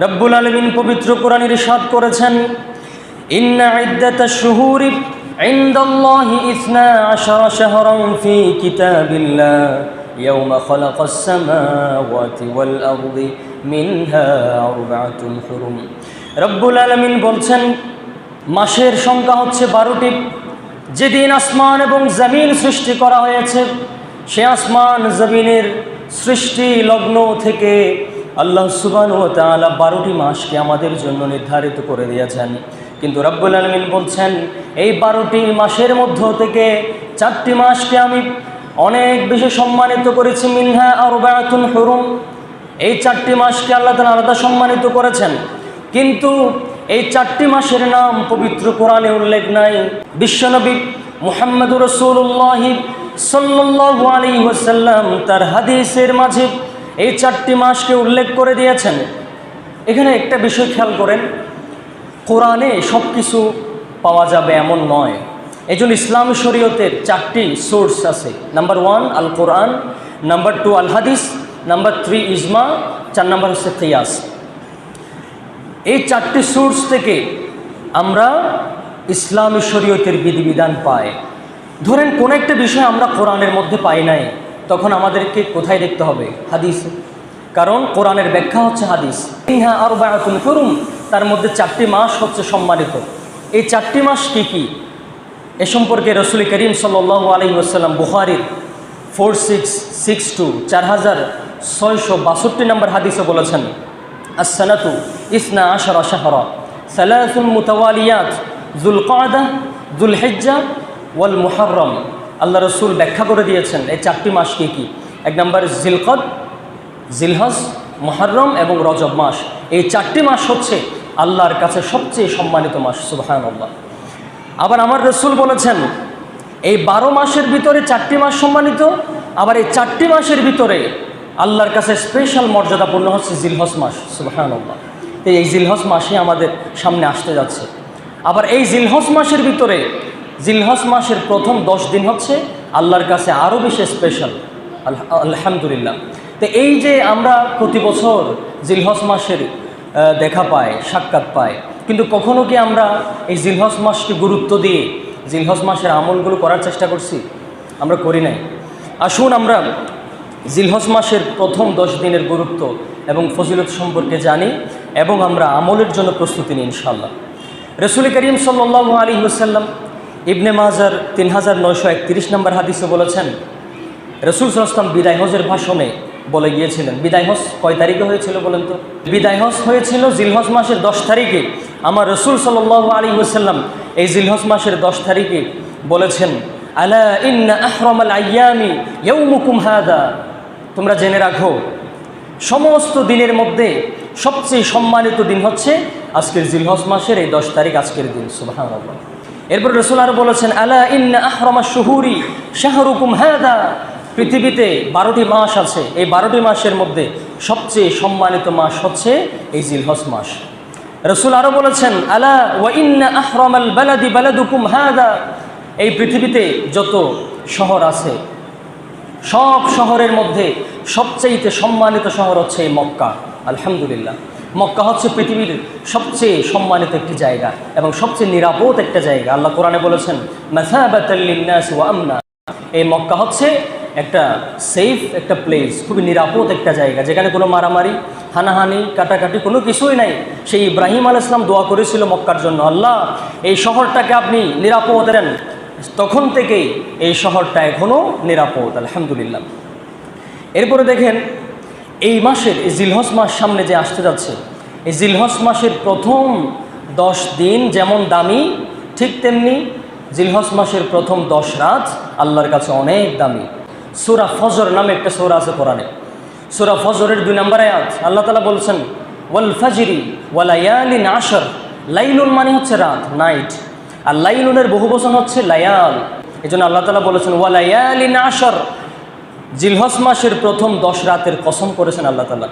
রব্বুল আলামিন পবিত্র কোরআনে ইরশাদ করেছেন, ইন্না ইদ্দাতাশ শুহুরি ইনদাল্লাহি 12 শাহরান ফি কিতাবিল্লাহ ইয়াওমা খালাকাস সামাওয়াতি ওয়াল আরদি মিনহা আরবাআতুন হুরুম। রব্বুল আলামিন বলছেন, মাসের সংখ্যা হচ্ছে 12টি। যেদিন আসমান এবং জমিন সৃষ্টি করা হয়েছে, সে আসমান জমিনের সৃষ্টি লগ্ন থেকে আল্লাহ সুবহানাহু ওয়া তাআলা 12টি মাসকে আমাদের জন্য নির্ধারিত করে দিয়েছেন। কিন্তু রব্বুল আলামিন বলছেন, এই 12টি মাসের মধ্য থেকে 4টি মাসকে আমি অনেক বেশি সম্মানিত করেছি। মিনহা আরবাআতুন হুরুম, এই 4টি মাসকে আল্লাহ তাআলা আলাদা সম্মানিত করেছেন। কিন্তু এই 4টি মাসের নাম পবিত্র কোরআনে উল্লেখ নাই। বিশ্বনবী মুহাম্মদুর রাসূলুল্লাহ সাল্লাল্লাহু আলাইহি ওয়াসাল্লাম তার হাদিসের মাঝে এই 4টি মাসকে উল্লেখ করে দিয়েছেন। এখানে একটা বিষয় খেয়াল করেন, কোরআনে সব কিছু পাওয়া যাবে এমন নয়। এই জন্য ইসলামী শরীয়তের 4টি সোর্স আছে। নাম্বার 1 আল কোরআন, নাম্বার 2 আল হাদিস, নাম্বার 3 ইজমা, 4 নাম্বার হচ্ছে কিয়াস। এই 4টি সোর্স থেকে আমরা ইসলামী শরীয়তের বিধিবিধান পাই। ধরেন কোন একটা বিষয় আমরা কোরআনের মধ্যে পাই নাই, তখন আমাদেরকে কোথায় দেখতে হবে? হাদিসে, কারণ কোরআনের ব্যাখ্যা হচ্ছে হাদিস। ইহা আরবাআতুন হুরুম, তার মধ্যে 4টি মাস হচ্ছে সম্মানিত। এই 4টি মাস কি কি, এ সম্পর্কে রাসূল করিম সাল্লাল্লাহু আলাইহি ওয়াসাল্লাম বুখারীর 4662 4662 নম্বর হাদিসে বলেছেন, as-sanatu 12 শাহরা সালাসুন মুতাওয়ালিয়াত যুলকাদা যুলহিজ্জাহ ওয়াল মুহররম। আল্লাহ রসুল ব্যাখ্যা করে দিয়েছেন এই 4টি মাস কি কি। 1 নম্বর জিলকদ, জিলহজ, মুহররম এবং রজব মাস। এই 4টি মাস হচ্ছে আল্লাহর কাছে সবচেয়ে সম্মানিত মাস। সুবহানাল্লাহ। আবার আমার রসুল বলেছেন, এই 12 মাসের ভিতরে 4টি মাস সম্মানিত, আবার এই 4টি মাসের ভিতরে আল্লাহর কাছে স্পেশাল মর্যাদাপূর্ণ হচ্ছে জিলহজ মাস। সুবহানাল্লাহ। এই জিলহজ মাসে আমাদের সামনে আসতে যাচ্ছে। আবার এই জিলহজ মাসের ভিতরে, জিলহজ মাসের প্রথম 10 দিন হচ্ছে আল্লাহর কাছে আরও বেশি স্পেশাল। আলহামদুলিল্লাহ। তো এই যে আমরা প্রতি বছর জিলহজ মাসের দেখা পাই, সাক্ষাৎ পাই, কিন্তু কখনো কি আমরা এই জিলহজ মাসকে গুরুত্ব দিয়ে জিলহজ মাসের আমলগুলো করার চেষ্টা করছি? আমরা করি নাই। আসুন আমরা জিলহজ মাসের প্রথম 10 দিনের গুরুত্ব এবং ফজিলত সম্পর্কে জানি এবং আমরা আমলের জন্য প্রস্তুতি নিই ইনশাআল্লাহ। রাসূল করিম সাল্লাল্লাহু আলাইহি ওয়াসাল্লাম ইবনে মাজার 3931 নম্বর হাদিসে বলেছেন, রাসূল সাল্লাল্লাহু আলাইহি ওয়াসাল্লাম বিদায় হজের ভাষণে বলে গিয়েছিলেন। বিদায় হজ কয় তারিখে হয়েছিল বলেন তো? বিদায় হজ হয়েছিল জিলহজ মাসের 10 তারিখে। আমার রাসূল সাল্লাল্লাহু আলাইহি ওয়াসাল্লাম এই জিলহজ মাসের 10 তারিখে বলেছেন, আলা ইন্না আহরামাল আইয়ামি ইয়াউমুকুম হাদা, তোমরা জেনে রাখো সমস্ত দিনের মধ্যে সবচেয়ে সম্মানিত দিন হচ্ছে আজকের জিলহজ মাসের এই 10 তারিখ, আজকের দিন। সুবহানাল্লাহ। এরপর রাসূল আরো বলেছেন, আলা ইন্না আহরামাশ শুহুরি শাহরুকুম হাদা, পৃথিবীতে 12টি মাস আছে, এই 12টি মাসের মধ্যে সবচেয়ে সম্মানিত মাস হচ্ছে এই জিলহজ মাস। রাসূল আরো বলেছেন, আলা ওয়া ইন্না আহরামাল বালাদি বালাদুকুম হাদা, এই পৃথিবীতে যত শহর আছে সব শহরের মধ্যে সবচেয়ে সম্মানিত শহর হচ্ছে এই মক্কা। আলহামদুলিল্লাহ। মক্কা হচ্ছে পৃথিবীর সবচেয়ে সম্মানিত একটি জায়গা এবং সবচেয়ে নিরাপদ একটা জায়গা। আল্লাহ কোরআনে বলেছেন, মাসাবাতাল লিন্নাস ওয়া আমনা, এই মক্কা হচ্ছে একটা সেফ একটা প্লেস, খুবই নিরাপদ একটা জায়গা, যেখানে কোনো মারামারি, হানাহানি, কাটাকাটি কোনো কিছুই নাই। সেই ইব্রাহিম আলাইহিস সালাম দোয়া করেছিল মক্কার জন্য, আল্লাহ এই শহরটাকে আপনি নিরাপদ দেন। তখন থেকেই এই শহরটা এখনও নিরাপদ। আলহামদুলিল্লাহ। এরপরে দেখেন, এই মাসের এই জিলহজ মাস সামনে যে আসতে যাচ্ছে, এই জিলহজ মাসের প্রথম 10 দিন যেমন দামি, ঠিক তেমনি জিলহজ মাসের প্রথম 10 রাত আল্লাহর কাছে অনেক দামি। সূরা ফজর নামে একটা সূরা আছে কোরআনে। সূরা ফজরের 2 নম্বর আয়াত আল্লাহ তাআলা বলছেন, ওয়াল ফাজরি ওয়া লায়ালিন আশর, লাইলুন মানে হচ্ছে রাত, নাইট, আর লাইলুনের বহুবচন হচ্ছে লায়াল। এজন্য আল্লাহ তাআলা বলেছেন, ওয়া লায়ালিন আশর, জিলহজ মাসের প্রথম 10 রাতের কসম করেছেন আল্লাহ তাআলা।